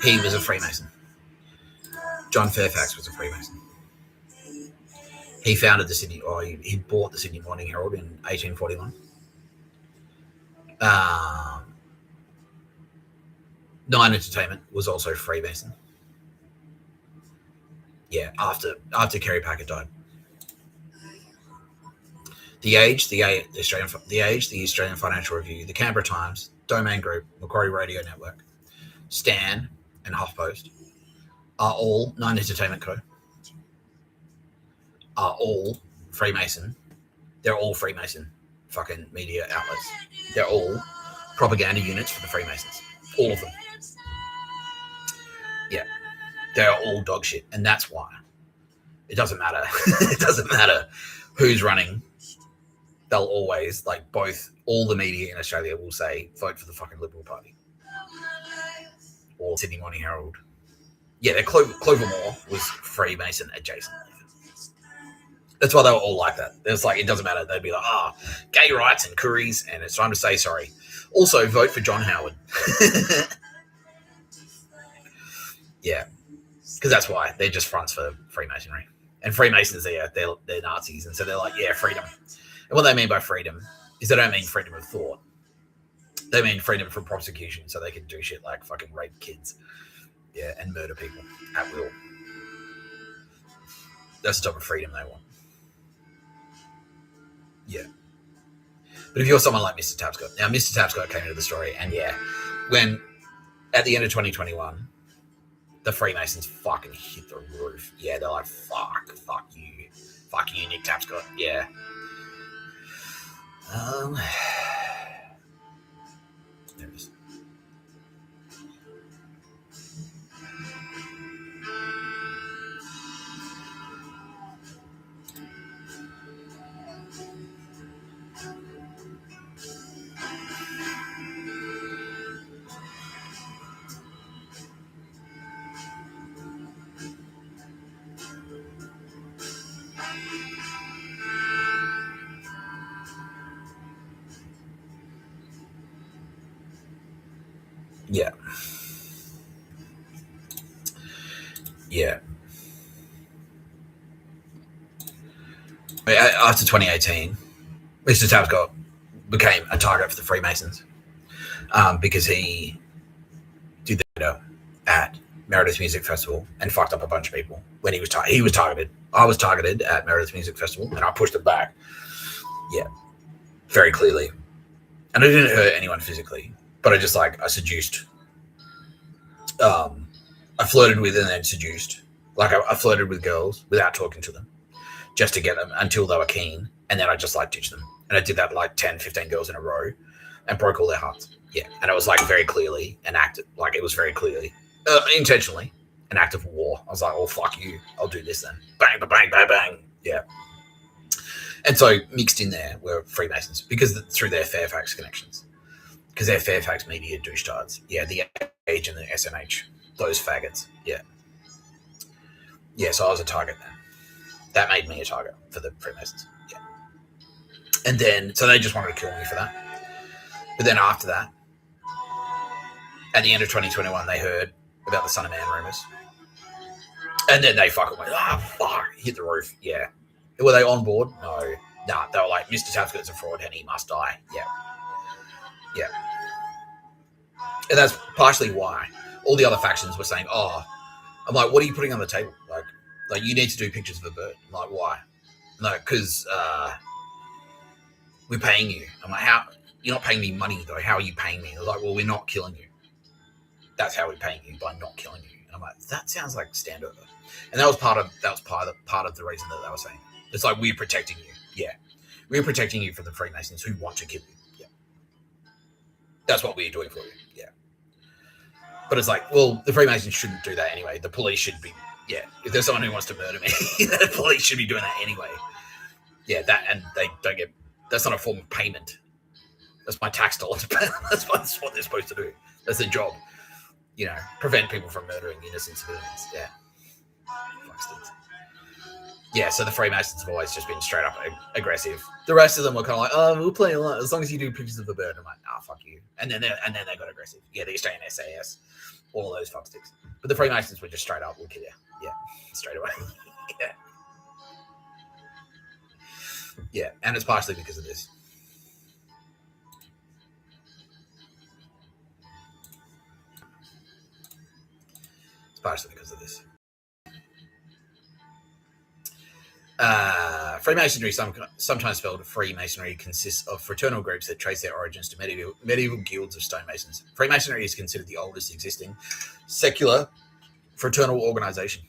he was a Freemason. John Fairfax was a Freemason. He founded the Sydney. He bought the Sydney Morning Herald in 1841. Nine Entertainment was also Freemason. Yeah, after Kerry Packer died. The Age, the Australian Financial Review, the Canberra Times, Domain Group, Macquarie Radio Network, Stan, and HuffPost are all Nine Entertainment Co. Are all Freemason. They're all Freemason fucking media outlets. They're all propaganda units for the Freemasons. All of them. Yeah. They're all dog shit. And that's why. It doesn't matter. It doesn't matter who's running. They'll always, all the media in Australia will say, vote for the fucking Liberal Party. Or Sydney Morning Herald. Yeah, Clover Moore was Freemason adjacent. That's why they were all like that. It's like, it doesn't matter. They'd be like, gay rights and curries, and it's time to say sorry. Also, vote for John Howard. Yeah, because that's why. They're just fronts for Freemasonry. And Freemasons, they're Nazis, and so they're like, yeah, freedom. And what they mean by freedom is they don't mean freedom of thought. They mean freedom from prosecution, so they can do shit like fucking rape kids, yeah, and murder people at will. That's the type of freedom they want. Yeah. But if you're someone like Mr. Tapscott, now Mr. Tapscott came into the story, and yeah, when at the end of 2021, the Freemasons fucking hit the roof. Yeah, they're like, fuck you, Nick Tapscott. Yeah. There it is. Yeah. Yeah. After 2018, Mr. Tapscott became a target for the Freemasons because he did the at Meredith Music Festival and fucked up a bunch of people when he was targeted. I was targeted at Meredith Music Festival and I pushed it back. Yeah, very clearly. And I didn't hurt anyone physically, but I just I seduced. I flirted with and then seduced. I flirted with girls without talking to them just to get them until they were keen. And then I just ditched them. And I did that 10, 15 girls in a row and broke all their hearts. Yeah. And it was very clearly an act. It was very clearly, intentionally, an act of war. I was like, oh, fuck you. I'll do this then. Bang, bang, bang, bang. Yeah. And so mixed in there were Freemasons because through their Fairfax connections. Because they're Fairfax media douchetards. Yeah, the Age and the SMH. Those faggots. Yeah. Yeah, so I was a target then. That made me a target for the Freemasons. Yeah. And then, so they just wanted to kill me for that. But then after that, at the end of 2021, they heard about the Son of Man rumors. And then they fucking went, fuck, hit the roof. Yeah. Were they on board? No. Nah, they were like, Mr. Tapscott's a fraud and he must die. Yeah. Yeah. And that's partially why all the other factions were saying, I'm like, what are you putting on the table? Like you need to do pictures of a bird. I'm like, why? No, because we're paying you. I'm like, how? You're not paying me money though. How are you paying me? They're like, well, we're not killing you. That's how we're paying you, by not killing you. And I'm like, that sounds like standover. And that was part of the reason that they were saying. It's like, we're protecting you. Yeah. We're protecting you from the Freemasons who want to kill you. Yeah. That's what we're doing for you. Yeah. But it's like, well, the Freemasons shouldn't do that anyway. The police should be, if there's someone who wants to murder me, the police should be doing that anyway. Yeah, and they don't get, that's not a form of payment. That's my tax dollars. That's what they're supposed to do. That's their job. Prevent people from murdering innocent civilians. Yeah. Yeah, so the Freemasons have always just been straight up aggressive. The rest of them were kind of like, we'll play a lot as long as you do pictures of the bird. I'm like, fuck you. And then they got aggressive. Yeah, the Australian SAS, all of those fucksticks. But the Freemasons were just straight up, we'll kill you. Yeah, straight away. Yeah. Yeah, and it's partially because of this. It's partially because of this. Freemasonry, sometimes spelled Freemasonry, consists of fraternal groups that trace their origins to medieval guilds of stonemasons. Freemasonry is considered the oldest existing secular fraternal organization,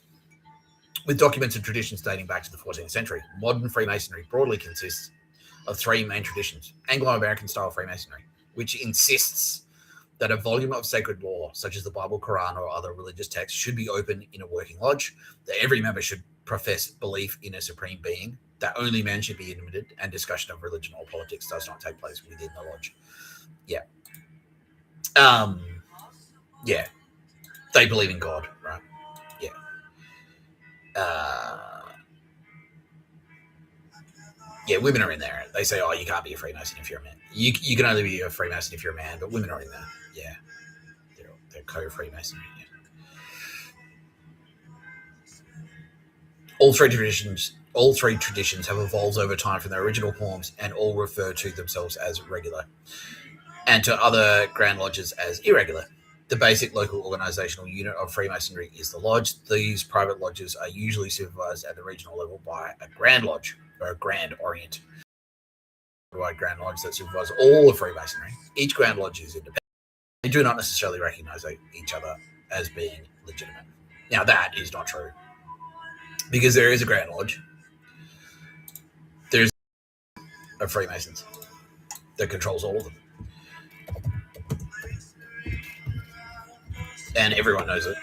with documents and traditions dating back to the 14th century. Modern Freemasonry broadly consists of three main traditions. Anglo-American style Freemasonry, which insists that a volume of sacred law, such as the Bible, Quran, or other religious texts, should be open in a working lodge, that every member should profess belief in a supreme being, that only men should be admitted, and discussion of religion or politics does not take place within the lodge. Yeah. Yeah. They believe in God, right? Yeah. Yeah, women are in there. They say, you can't be a Freemason if you're a man. You can only be a Freemason if you're a man, but women are in there. Yeah. They're co-Freemasonry. Yeah. All three traditions have evolved over time from their original forms and all refer to themselves as regular and to other Grand Lodges as irregular. The basic local organizational unit of Freemasonry is the lodge. These private lodges are usually supervised at the regional level by a Grand Lodge or a Grand Orient. Grand Lodge that supervises all of Freemasonry. Each Grand Lodge is independent. They do not necessarily recognize each other as being legitimate. Now, that is not true. Because there is a Grand Lodge. There's a Freemasons that controls all of them. And everyone knows it.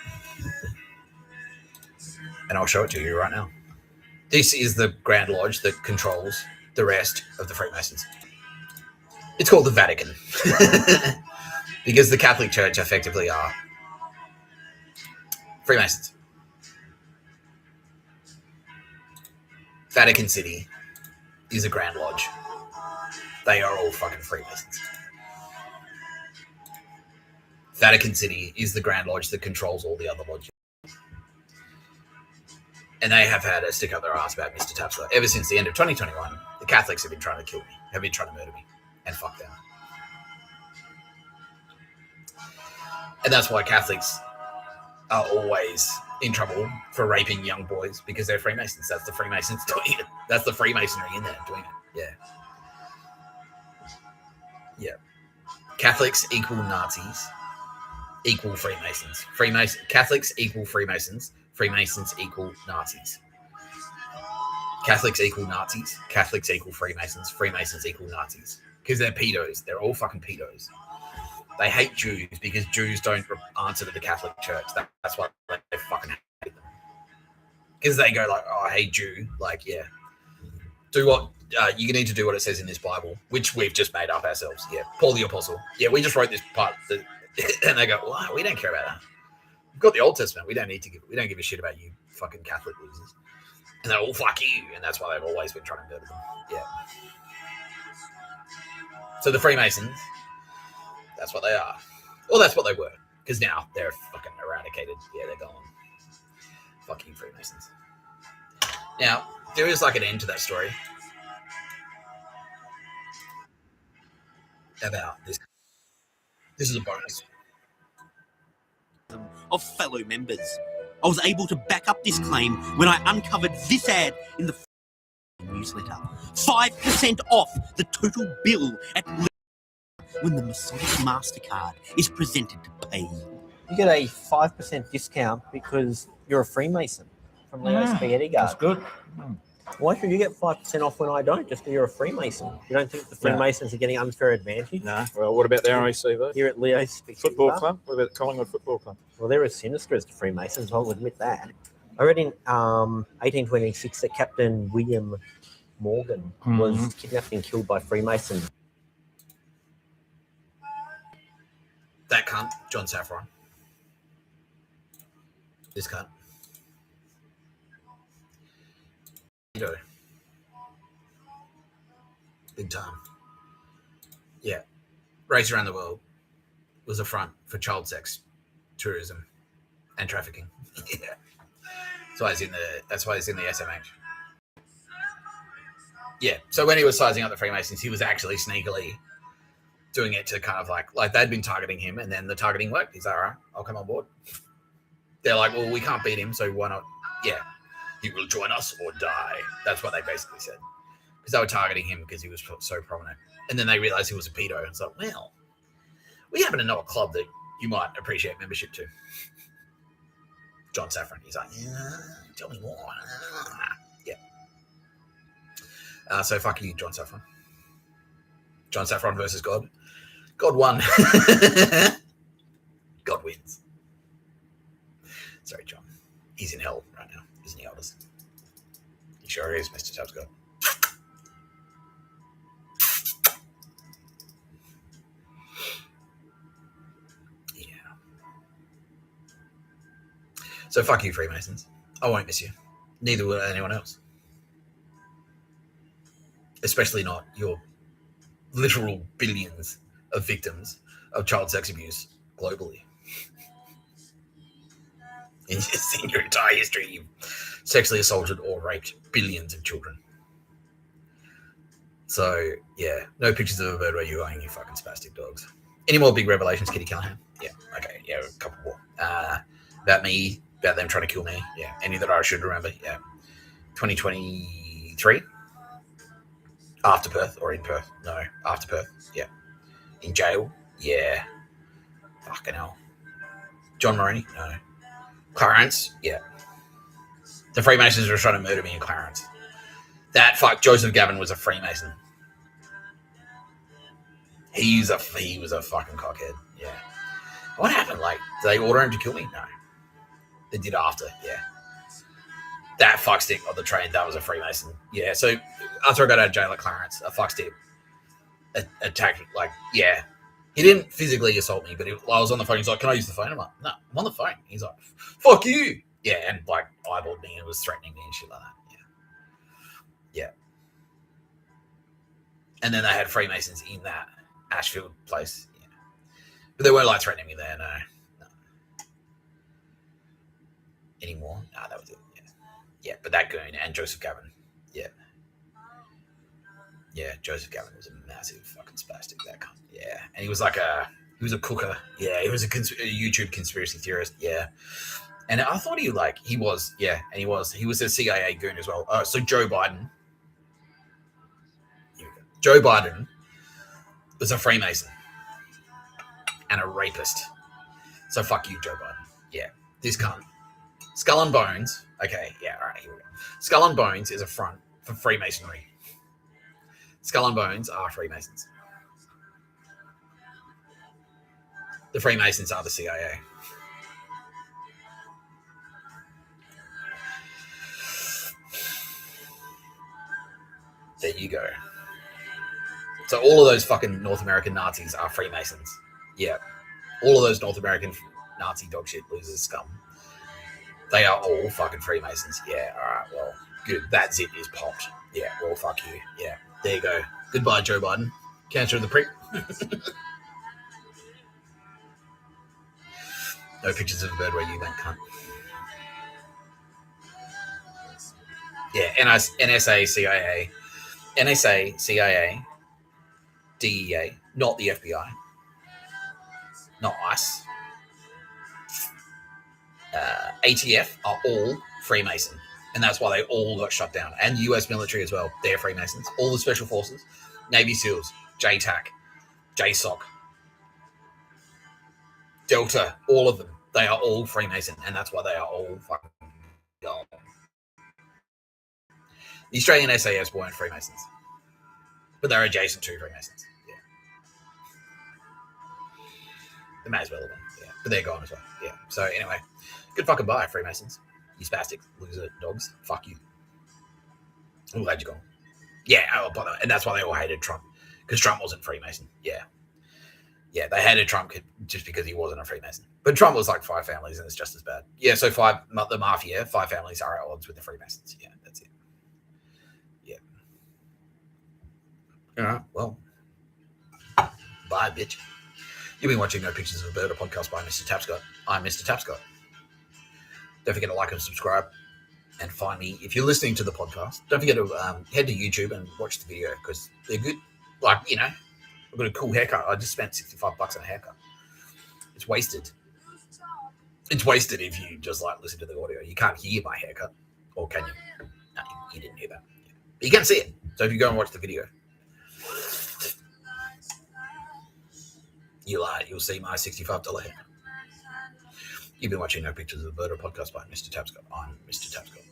And I'll show it to you right now. This is the Grand Lodge that controls the rest of the Freemasons. It's called the Vatican. Because the Catholic Church effectively are Freemasons. Vatican City is a Grand Lodge. They are all fucking Freemasons. Vatican City is the Grand Lodge that controls all the other lodges. And they have had a stick up their ass about Mr. Tapscott ever since the end of 2021. The Catholics have been trying to kill me, have been trying to murder me, and fuck them. And that's why Catholics are always in trouble for raping young boys, because they're Freemasons. That's the Freemasons doing it. That's the Freemasonry in there doing it. Yeah. Catholics equal Nazis, equal Freemasons. Catholics equal Freemasons. Freemasons equal Nazis. Catholics equal Nazis. Catholics equal Freemasons. Freemasons equal Nazis. Because they're pedos. They're all fucking pedos. They hate Jews because Jews don't answer to the Catholic Church. That's why they fucking hate them. Because they go like, oh, hey, Jew. Like, yeah. Do what, you need to do what it says in this Bible, which we've just made up ourselves. Yeah. Paul the Apostle. Yeah, we just wrote this part. And they go, well, we don't care about that. We've got the Old Testament. We don't give a shit about you fucking Catholic losers. And they're all fuck you. And that's why they've always been trying to murder them. Yeah. So the Freemasons, that's what they are. Well, that's what they were. Because now they're fucking eradicated. Yeah, they're gone. Fuck you, Freemasons. Now, there is like an end to that story. About this. This is a bonus. Of fellow members. I was able to back up this claim when I uncovered this ad in the newsletter. 5% off the total bill at when the Masonic MasterCard is presented to pay. You get a 5% discount because you're a Freemason from Leo Spaghetti Guard. That's good. Why should you get 5% off when I don't? Just because you're a Freemason. You don't think the Freemasons are getting unfair advantage? No. Well, what about the RAC, Here at Leo Spaghetti Football Guard? Club? What about the Collingwood Football Club? Well, they're as sinister as the Freemasons, I'll admit that. I read in 1826 that Captain William Morgan was kidnapped and killed by Freemasons. That cunt, John Saffron. This cunt. Big time. Yeah. Race Around the World was a front for child sex, tourism, and trafficking. Yeah. That's why he's in the SMH. Yeah. So when he was sizing up the Freemasons, he was actually sneakily doing it to kind of like they'd been targeting him, and then the targeting worked. He's like, all right, I'll come on board. They're like, well, we can't beat him, so why not? Yeah. He will join us or die. That's what they basically said. Because they were targeting him because he was so prominent. And then they realized he was a pedo. And it's like, well, we happen to know a club that you might appreciate membership to. John Saffron. He's like, yeah, tell me more. Yeah. So fuck you, John Saffron. John Saffron versus God. God won. God wins. Sorry, John. He's in hell right now. Isn't he, Aldous? He sure is, Mr. Tapscott. Yeah. So fuck you, Freemasons. I won't miss you. Neither will anyone else. Especially not your literal billions of victims of child sex abuse globally. In your entire history, you've sexually assaulted or raped billions of children. So, yeah, no pictures of a bird where you're going, you fucking spastic dogs. Any more big revelations, Kitty Callahan? Yeah, okay, yeah, a couple more. About me, about them trying to kill me. Yeah, any that I should remember? Yeah. 2023? After Perth or in Perth? No, after Perth. Yeah. In jail? Yeah. Fucking hell. John Moroney? No. Clarence? Yeah. The Freemasons were trying to murder me in Clarence. That fuck Joseph Gavin was a Freemason. He was a fucking cockhead. Yeah. What happened? Like, did they order him to kill me? No. They did after. Yeah. That fuckstick on the train, that was a Freemason. Yeah. So after I got out of jail at Clarence, a fuckstick attacked. Like, yeah. He didn't physically assault me, but I was on the phone. He's like, can I use the phone? I'm like, no, I'm on the phone. He's like, fuck you. Yeah, and like eyeballed me and was threatening me and shit like that. Yeah. Yeah. And then they had Freemasons in that Ashfield place. Yeah. But they weren't like threatening me there, no. Anymore. No, that was it. Yeah. Yeah, but that goon and Joseph Gavin. Yeah. Yeah, Joseph Gavin was a massive fucking spastic. That cunt. Yeah, and he was a cooker. Yeah, he was a YouTube conspiracy theorist. Yeah, and I thought he was. Yeah, and he was a CIA goon as well. So Joe Biden. Joe Biden was a Freemason and a rapist. So fuck you, Joe Biden. Yeah, this cunt. Skull and Bones. Okay, yeah, all right, here we go. Skull and Bones is a front for Freemasonry. Skull and Bones are Freemasons. The Freemasons are the CIA. There you go. So all of those fucking North American Nazis are Freemasons. Yeah. All of those North American Nazi dog shit losers scum. They are all fucking Freemasons. Yeah, all right, well, good. That zip is popped. Yeah, well, fuck you. Yeah, there you go. Goodbye, Joe Biden. Cancer of the prick. No pictures of a bird where you went, cunt. Yeah, NSA, CIA. NSA, CIA, DEA, not the FBI, not ICE. ATF are all Freemason, and that's why they all got shut down. And US military as well, they're Freemasons. All the special forces, Navy SEALs, JTAC, JSOC, Delta, all of them, they are all Freemason, and that's why they are all fucking gone. The Australian SAS weren't Freemasons, but they're adjacent to Freemasons. Yeah, they may as well have been. Yeah, but they're gone as well. Yeah. So anyway, good fucking bye, Freemasons. You spastic loser dogs. Fuck you. I'm glad you're gone. Yeah, and that's why they all hated Trump, because Trump wasn't Freemason. Yeah. Yeah, they hated Trump just because he wasn't a Freemason. But Trump was like 5 families, and it's just as bad. Yeah, so the mafia, 5 families are at odds with the Freemasons. Yeah, that's it. Yeah. All right, well, bye, bitch. You've been watching No Pictures of a Bird, a podcast by Mr. Tapscott. I'm Mr. Tapscott. Don't forget to like and subscribe and find me. If you're listening to the podcast, don't forget to head to YouTube and watch the video, because they're good. Like, you know, I've got a cool haircut. I just spent $65 on a haircut. It's wasted. It's wasted if you just like listen to the audio. You can't hear my haircut. Or can you? No, you didn't hear that. But you can see it. So if you go and watch the video, you'll see my $65 haircut. You've been watching No Pictures of a Bird, a podcast by Mr. Tapscott. I'm Mr. Tapscott.